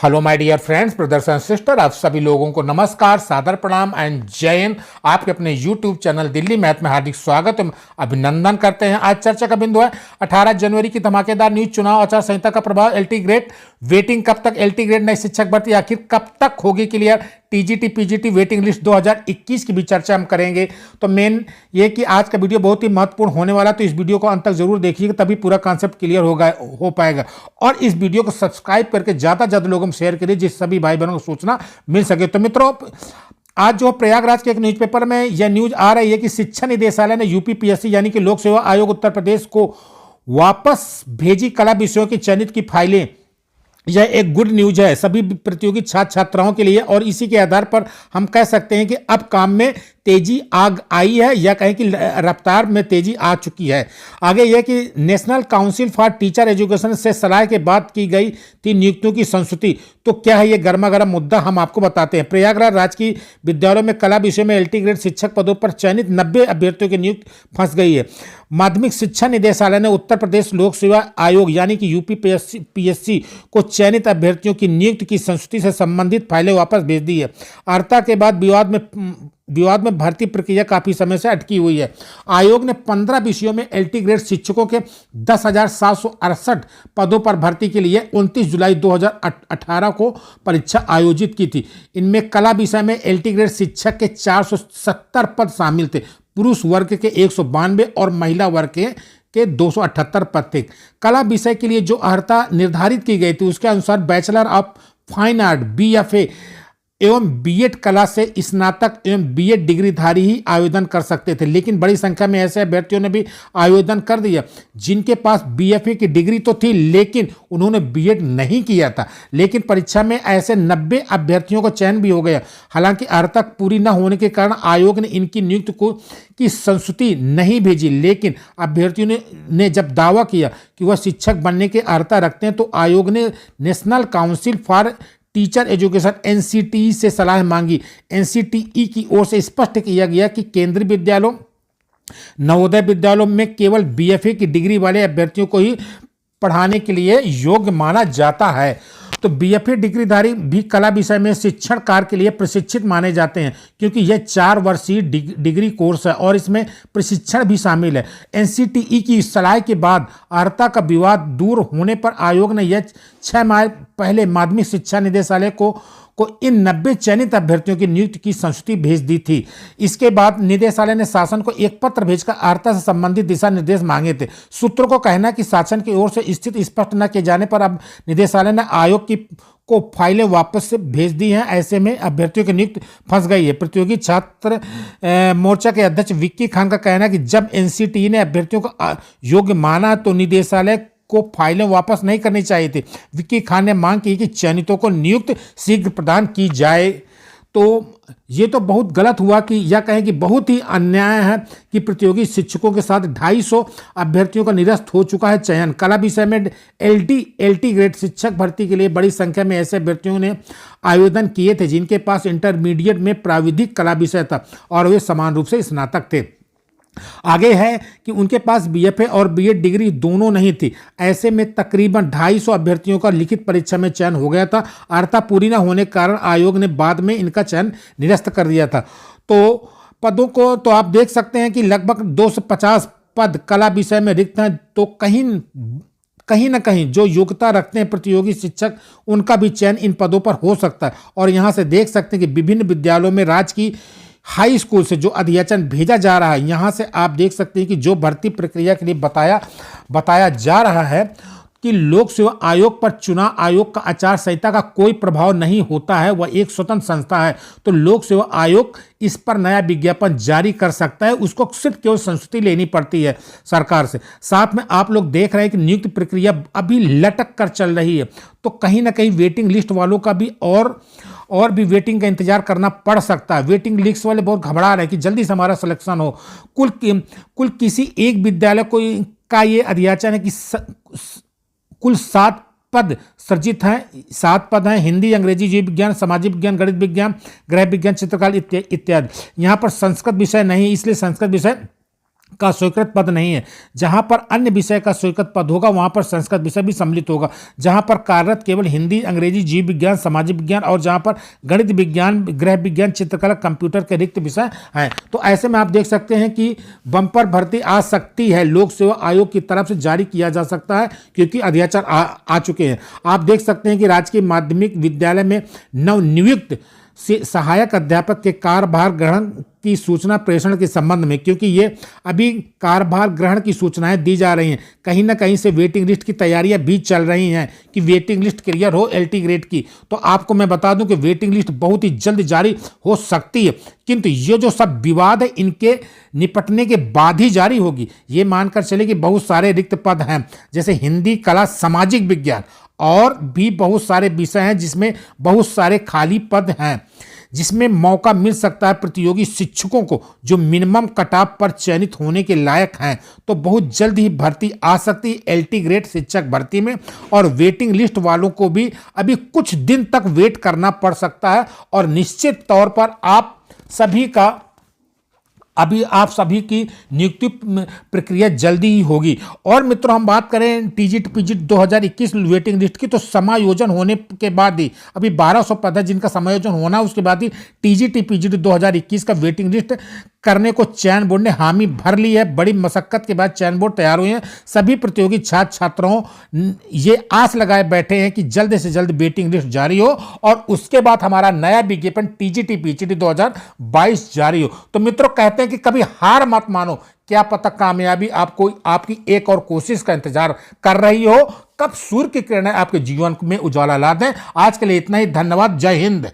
Hello my dear friends, brothers and sister, आप सभी लोगों को नमस्कार, सादर प्रणाम एंड जय हिंद। आपके अपने यूट्यूब चैनल दिल्ली मैथ में हार्दिक स्वागत एवं अभिनंदन करते हैं। आज चर्चा का बिंदु है 18 जनवरी की धमाकेदार न्यूज, चुनाव आचार संहिता का प्रभाव, एलटी ग्रेड वेटिंग कब तक, एलटी ग्रेड नई शिक्षक भर्ती आखिर कब तक होगी clear, TGT PGT waiting list 2021 की भी चर्चा हम करेंगे। तो मेन ये कि आज का वीडियो बहुत ही महत्वपूर्ण होने वाला है, तो इस वीडियो को अंत तक जरूर देखिएगा, तभी पूरा कॉन्सेप्ट क्लियर हो पाएगा। और इस वीडियो को सब्सक्राइब करके ज़्यादा से ज़्यादा लोगों को शेयर करिए, जिस सभी भाई बहनों को सूचना मिल सके। तो मित्रों, आज जो प्रयागराज के एक न्यूज़पेपर में यह न्यूज आ रही है कि शिक्षा निदेशालय ने यूपीपीएससी यानी कि लोक सेवा आयोग उत्तर प्रदेश को वापस भेजी कला विषयों की चयनित की फाइलें। यह एक गुड न्यूज है सभी प्रतियोगी छात्र छात्राओं के लिए, और इसी के आधार पर हम कह सकते हैं कि अब काम में तेजी आई है, या कहें कि रफ्तार में तेजी आ चुकी है। आगे यह कि national council for teacher education से सलाह के बाद की गई थी नियुक्तियों की संस्तुति। तो क्या है ये गर्मा गर्म मुद्दा, हम आपको बताते हैं। प्रयागराज राजकीय विद्यालयों में कला विषय में एलटी ग्रेड शिक्षक पदों पर चयनित 90 अभ्यर्थियों की नियुक्ति फंस गई है। माध्यमिक शिक्षा निदेशालय ने उत्तर प्रदेश लोक सेवा आयोग यानी कि यूपीपीएससी को चयनित अभ्यर्थियों की नियुक्ति की संस्तुति से संबंधित फाइलें वापस भेज दी है। वार्ता के बाद विवाद में भर्ती प्रक्रिया काफी समय से अटकी हुई है। आयोग ने 15 विषयों में एलटी ग्रेड शिक्षकों के 10,768 पदों पर भर्ती के लिए 29 जुलाई 2018 को परीक्षा आयोजित की थी। इनमें कला विषय में एलटी ग्रेड शिक्षक के 470 पद शामिल थे। पुरुष वर्ग के 192 और महिला वर्ग के 278 पद थे। कला विषय के लिए जो अर्हता निर्धारित की गई थी उसके अनुसार bachelor of fine art, BFA एवं बीएड कला से स्नातक एवं बीएड डिग्रीधारी ही आवेदन कर सकते थे, लेकिन बड़ी संख्या में ऐसे अभ्यर्थियों ने भी आवेदन कर दिया जिनके पास बीएफए की डिग्री तो थी लेकिन उन्होंने बीएड नहीं किया था। लेकिन परीक्षा में ऐसे 90 अभ्यर्थियों का चयन भी हो गया। हालांकि अर्हता पूरी न होने के कारण आयोग ने इनकी नियुक्ति की संस्तुति नहीं भेजी, लेकिन अभ्यर्थियों ने जब दावा किया कि वह शिक्षक बनने के अर्हता रखते हैं तो आयोग ने national council for teacher education NCTE से सलाह मांगी। एनसीटीई की ओर से स्पष्ट किया गया कि केंद्रीय विद्यालयों, नवोदय विद्यालयों में केवल बीएफए की डिग्री वाले अभ्यर्थियों को ही पढ़ाने के लिए योग्य माना जाता है। तो बीएफए डिग्रीधारी भी कला विषय में शिक्षण कार्य के लिए प्रशिक्षित माने जाते हैं, क्योंकि यह 4 वर्षीय डिग्री कोर्स है और इसमें प्रशिक्षण भी शामिल है। एनसीटीई की सलाह के बाद अर्हता का विवाद दूर होने पर आयोग ने यह 6 माह पहले माध्यमिक शिक्षा निदेशालय को इन 90 चयनित अभ्यर्थियों की नियुक्ति की संस्तुति भेज दी थी। इसके बाद निदेशालय ने शासन को एक पत्र भेजकर अर्हता से संबंधित दिशा निर्देश मांगे थे। सूत्रों को कहना है कि शासन की ओर से स्थिति स्पष्ट न किए जाने पर अब निदेशालय ने आयोग को फाइलें वापस से भेज दी हैं। ऐसे में अभ्यर्थियों की नियुक्ति फंस गई है। प्रतियोगी छात्र मोर्चा के अध्यक्ष विक्की खान का कहना है कि जब एनसीटीई ने अभ्यर्थियों को योग्य माना तो निदेशालय को फाइलें वापस नहीं करनी चाहिए थी। विक्की खान ने मांग की कि चयनितों को नियुक्ति शीघ्र प्रदान की जाए। तो ये तो बहुत गलत हुआ कि यह कहें कि बहुत ही अन्याय है कि प्रतियोगी शिक्षकों के साथ 250 अभ्यर्थियों का निरस्त हो चुका है चयन। कला विषय में एलटी ग्रेड शिक्षक भर्ती के लिए बड़ी संख्या में ऐसे अभ्यर्थियों ने आवेदन किए थे जिनके पास इंटरमीडिएट में प्राविधिक कला विषय था और वे समान रूप से स्नातक थे। आगे है कि उनके पास बीएफए और बीएड डिग्री दोनों नहीं थी। ऐसे में तकरीबन 250 अभ्यर्थियों का लिखित परीक्षा में चयन हो गया था। अर्हता पूरी न होने के कारण आयोग ने बाद में इनका चयन निरस्त कर दिया था। तो पदों को तो आप देख सकते हैं कि लगभग 250 पद कला विषय में रिक्त हैं। तो कहीं ना कहीं जो योग्यता रखते हैं प्रतियोगी शिक्षक, उनका भी चयन इन पदों पर हो सकता है। और यहाँ से देख सकते हैं कि विभिन्न विद्यालयों में राज्य की हाई स्कूल से जो अध्याचन भेजा जा रहा है, यहाँ से आप देख सकते हैं कि जो भर्ती प्रक्रिया के लिए बताया जा रहा है कि लोक सेवा आयोग पर चुनाव आयोग का आचार संहिता का कोई प्रभाव नहीं होता है, वह एक स्वतंत्र संस्था है। तो लोक सेवा आयोग इस पर नया विज्ञापन जारी कर सकता है, उसको सिर्फ केवल संस्तुति लेनी पड़ती है सरकार से। साथ में आप लोग देख रहे हैं कि नियुक्ति प्रक्रिया अभी लटक कर चल रही है। तो कहीं ना कहीं वेटिंग लिस्ट वालों का भी और भी वेटिंग का इंतजार करना पड़ सकता है। वेटिंग लिस्ट वाले बहुत घबरा रहे हैं कि जल्दी से हमारा सिलेक्शन हो। कुल किसी एक विद्यालय का ये अध्याचन है कि कुल 7 पद सृजित हैं। 7 पद हैं: हिंदी, अंग्रेजी, जीव विज्ञान, सामाजिक विज्ञान, गणित विज्ञान, गृह विज्ञान, चित्रकला इत्यादि। यहाँ पर संस्कृत विषय नहीं है, इसलिए संस्कृत विषय का स्वीकृत पद नहीं है। जहां पर अन्य विषय का स्वीकृत पद होगा वहां पर संस्कृत विषय भी सम्मिलित होगा। जहां पर कार्यरत केवल हिंदी, अंग्रेजी, जीव विज्ञान, सामाजिक विज्ञान और जहां पर गणित विज्ञान, गृह विज्ञान, चित्रकला, कंप्यूटर के रिक्त विषय हैं। तो ऐसे में आप देख सकते हैं कि बंपर भर्ती आ सकती है, लोक सेवा आयोग की तरफ से जारी किया जा सकता है, क्योंकि अध्याचार आ चुके हैं। आप देख सकते हैं कि राजकीय माध्यमिक विद्यालय में नवनियुक्त सहायक अध्यापक के कार्यभार ग्रहण की सूचना प्रेषण के संबंध में, क्योंकि ये अभी कार्यभार ग्रहण की सूचनाएं दी जा रही हैं, कहीं ना कहीं से वेटिंग लिस्ट की तैयारियां भी चल रही हैं कि वेटिंग लिस्ट क्लियर हो LT ग्रेड की। तो आपको मैं बता दूं कि वेटिंग लिस्ट बहुत ही जल्द जारी हो सकती है, किंतु ये जो सब विवाद है इनके निपटने के बाद ही जारी होगी। ये मानकर चले कि बहुत सारे रिक्त पद हैं, जैसे हिंदी, कला, सामाजिक विज्ञान और भी बहुत सारे विषय हैं जिसमें बहुत सारे खाली पद हैं, जिसमें मौका मिल सकता है प्रतियोगी शिक्षकों को जो मिनिमम कटऑफ पर चयनित होने के लायक हैं। तो बहुत जल्द ही भर्ती आ सकती है LT ग्रेड शिक्षक भर्ती में, और वेटिंग लिस्ट वालों को भी अभी कुछ दिन तक वेट करना पड़ सकता है, और निश्चित तौर पर आप सभी की नियुक्ति प्रक्रिया जल्दी ही होगी। और मित्रों, हम बात करें TGT PGT 2021 वेटिंग लिस्ट की, तो समायोजन होने के बाद ही अभी 1200 पद है जिनका समायोजन होना, उसके बाद ही TGT PGT 2021 का वेटिंग लिस्ट करने को चयन बोर्ड ने हामी भर ली है। बड़ी मशक्कत के बाद चयन बोर्ड तैयार हुए हैं। सभी प्रतियोगी छात्र छात्राओं ये आस लगाए बैठे हैं कि जल्द से जल्द वेटिंग लिस्ट जारी हो और उसके बाद हमारा नया विज्ञापन TGT PGT 2022 जारी हो। तो मित्रों, कहते हैं कि कभी हार मत मानो, क्या पता कामयाबी आपको आपकी एक और कोशिश का इंतजार कर रही हो। कब सूर्य की किरणें आपके जीवन में उजाला ला दें। आज के लिए इतना ही, धन्यवाद, जय हिंद।